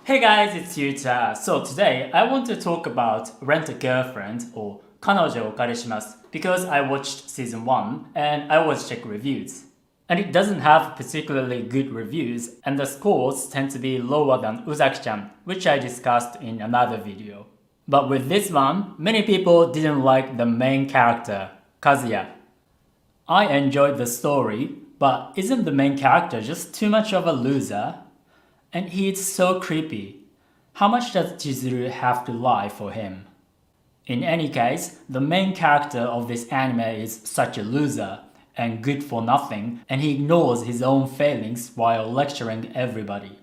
Hey guys, it's Yuta. So today I want to talk about Rent a Girlfriend or Kanojo Okarishimasu because I watched season 1 and I always check reviews. And it doesn't have particularly good reviews and the scores tend to be lower than Uzaki-chan, which I discussed in another video. But with this one, many people didn't like the main character, Kazuya. I enjoyed the story, but isn't the main character just too much of a loser? And he's so creepy. How much does Chizuru have to lie for him? In any case, the main character of this anime is such a loser and good for nothing, and he ignores his own failings while lecturing everybody.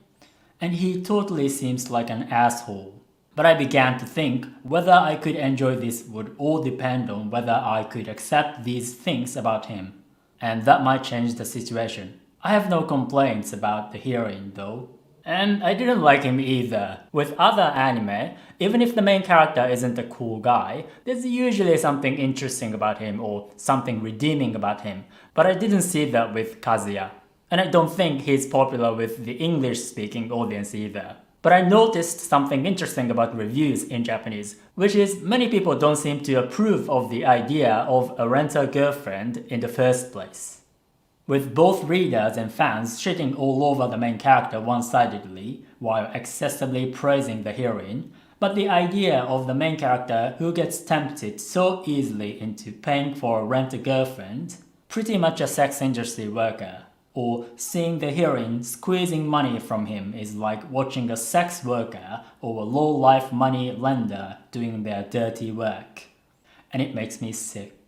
And he totally seems like an asshole. But I began to think whether I could enjoy this would all depend on whether I could accept these things about him. And that might change the situation. I have no complaints about the heroine though. And I didn't like him either. With other anime, even if the main character isn't a cool guy, there's usually something interesting about him or something redeeming about him. But I didn't see that with Kazuya. And I don't think he's popular with the English-speaking audience either. But I noticed something interesting about reviews in Japanese, which is many people don't seem to approve of the idea of a rent-a-girlfriend in the first place. With both readers and fans shitting all over the main character one-sidedly while excessively praising the heroine, but the idea of the main character who gets tempted so easily into paying for a rent-a-girlfriend, pretty much a sex industry worker, or seeing the heroine squeezing money from him is like watching a sex worker or a low-life money lender doing their dirty work. And it makes me sick.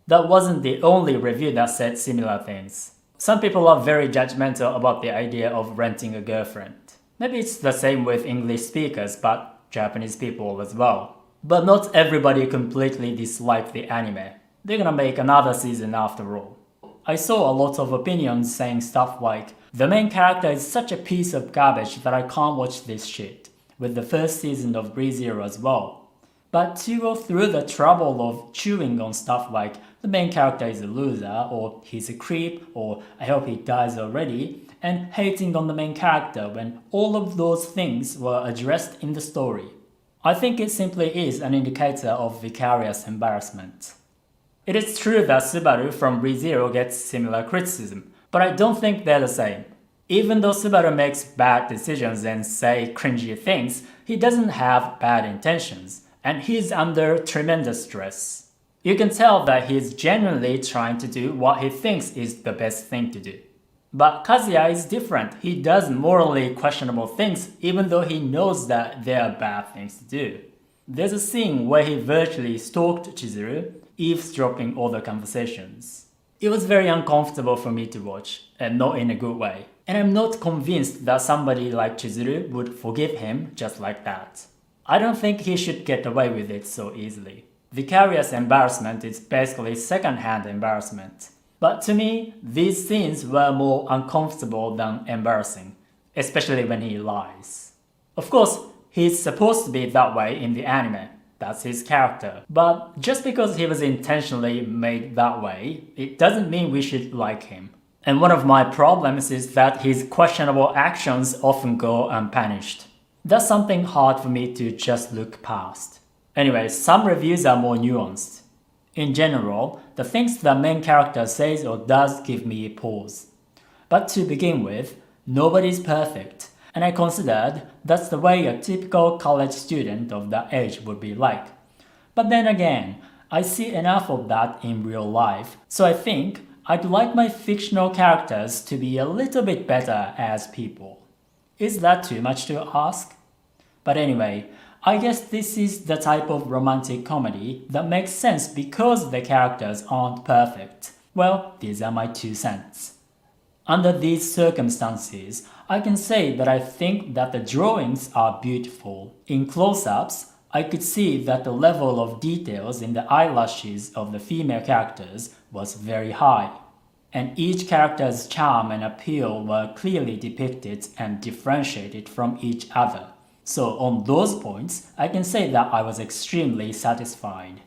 That wasn't the only review that said similar things. Some people are very judgmental about the idea of renting a girlfriend. Maybe it's the same with English speakers, but Japanese people as well. But not everybody completely disliked the anime. They're gonna make another season after all. I saw a lot of opinions saying stuff like, the main character is such a piece of garbage that I can't watch this shit, with the first season of ReZero as well. But to go through the trouble of chewing on stuff like the main character is a loser, or he's a creep, or I hope he dies already, and hating on the main character when all of those things were addressed in the story. I think it simply is an indicator of vicarious embarrassment. It is true that Subaru from ReZero gets similar criticism, but I don't think they're the same. Even though Subaru makes bad decisions and say cringy things, he doesn't have bad intentions. And he's under tremendous stress. You can tell that he's genuinely trying to do what he thinks is the best thing to do. But Kazuya is different. He does morally questionable things even though he knows that they are bad things to do. There's a scene where he virtually stalked Chizuru, eavesdropping all the conversations. It was very uncomfortable for me to watch, and not in a good way. And I'm not convinced that somebody like Chizuru would forgive him just like that. I don't think he should get away with it so easily. Vicarious embarrassment is basically second-hand embarrassment. But to me, these scenes were more uncomfortable than embarrassing, especially when he lies. Of course, he's supposed to be that way in the anime. That's his character. But just because he was intentionally made that way, it doesn't mean we should like him. And one of my problems is that his questionable actions often go unpunished. That's something hard for me to just look past. Anyway, some reviews are more nuanced. In general, the things the main character says or does give me pause. But to begin with, nobody's perfect, and I considered that's the way a typical college student of that age would be like. But then again, I see enough of that in real life, so I think I'd like my fictional characters to be a little bit better as people. Is that too much to ask? But anyway, I guess this is the type of romantic comedy that makes sense because the characters aren't perfect. Well, these are my 2 cents. Under these circumstances, I can say that I think that the drawings are beautiful. In close-ups, I could see that the level of details in the eyelashes of the female characters was very high. And each character's charm and appeal were clearly depicted and differentiated from each other. So on those points, I can say that I was extremely satisfied.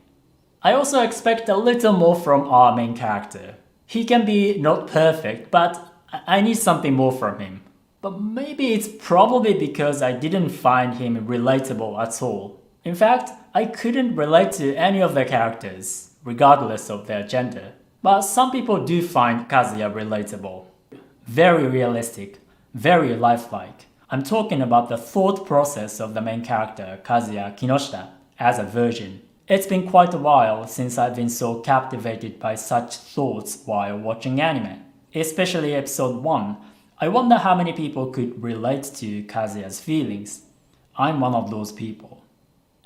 I also expect a little more from our main character. He can be not perfect, but I need something more from him. But maybe it's probably because I didn't find him relatable at all. In fact, I couldn't relate to any of the characters, regardless of their gender. But some people do find Kazuya relatable. Very realistic, very lifelike. I'm talking about the thought process of the main character, Kazuya Kinoshita, as a virgin. It's been quite a while since I've been so captivated by such thoughts while watching anime. Especially episode 1. I wonder how many people could relate to Kazuya's feelings. I'm one of those people.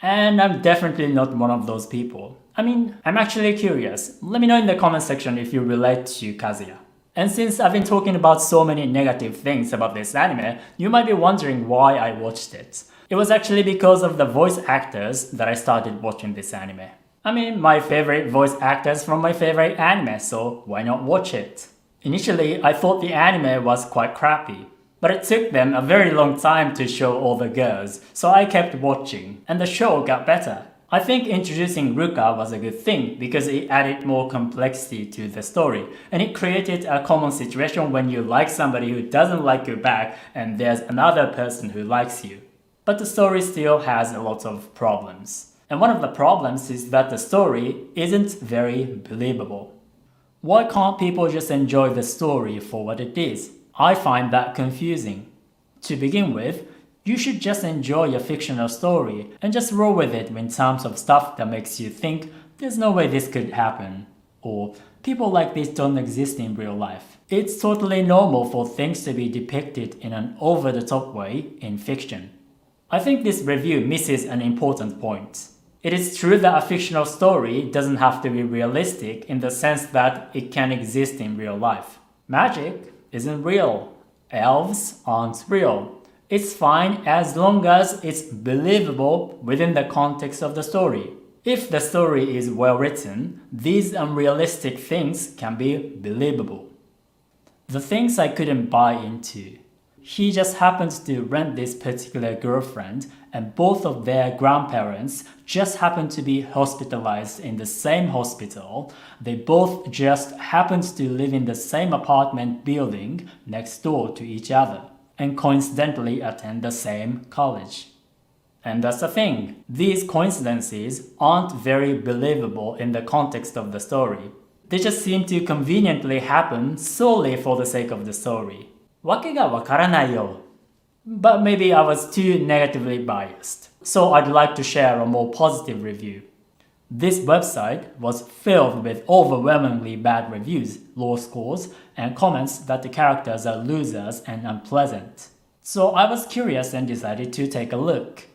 And I'm definitely not one of those people. I'm actually curious. Let me know in the comment section if you relate to Kazuya. And since I've been talking about so many negative things about this anime, you might be wondering why I watched it. It was actually because of the voice actors that I started watching this anime. My favorite voice actors from my favorite anime, so why not watch it? Initially, I thought the anime was quite crappy, but it took them a very long time to show all the girls, so I kept watching, and the show got better. I think introducing Ruka was a good thing because it added more complexity to the story, and it created a common situation when you like somebody who doesn't like you back and there's another person who likes you. But the story still has a lot of problems. And one of the problems is that the story isn't very believable. Why can't people just enjoy the story for what it is? I find that confusing. To begin with, you should just enjoy a fictional story and just roll with it in terms of stuff that makes you think there's no way this could happen, or people like this don't exist in real life. It's totally normal for things to be depicted in an over-the-top way in fiction. I think this review misses an important point. It is true that a fictional story doesn't have to be realistic in the sense that it can exist in real life. Magic isn't real. Elves aren't real. It's fine as long as it's believable within the context of the story. If the story is well written, these unrealistic things can be believable. The things I couldn't buy into. He just happens to rent this particular girlfriend, and both of their grandparents just happen to be hospitalized in the same hospital. They both just happened to live in the same apartment building next door to each other, and coincidentally attend the same college. And that's the thing. These coincidences aren't very believable in the context of the story. They just seem to conveniently happen solely for the sake of the story. わけがわからないよ. But maybe I was too negatively biased. So I'd like to share a more positive review. This website was filled with overwhelmingly bad reviews, low scores, and comments that the characters are losers and unpleasant. So I was curious and decided to take a look.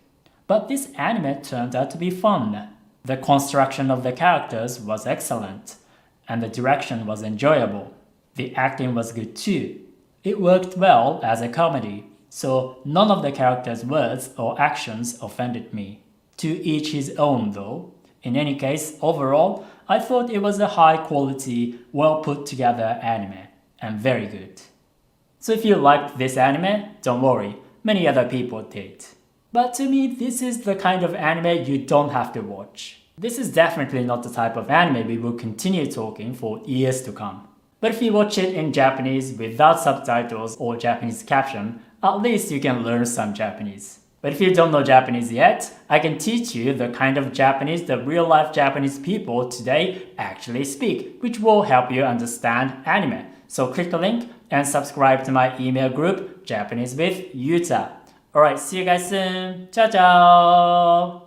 But this anime turned out to be fun. The construction of the characters was excellent, and the direction was enjoyable. The acting was good too. It worked well as a comedy, so none of the characters' words or actions offended me. To each his own though. In any case, overall, I thought it was a high-quality, well-put-together anime, and very good. So if you liked this anime, don't worry, many other people did. But to me, this is the kind of anime you don't have to watch. This is definitely not the type of anime we will continue talking for years to come. But if you watch it in Japanese without subtitles or Japanese caption, at least you can learn some Japanese. But if you don't know Japanese yet, I can teach you the kind of Japanese that real-life Japanese people today actually speak, which will help you understand anime. So click the link and subscribe to my email group, Japanese with Yuta. Alright, see you guys soon. Ciao, ciao!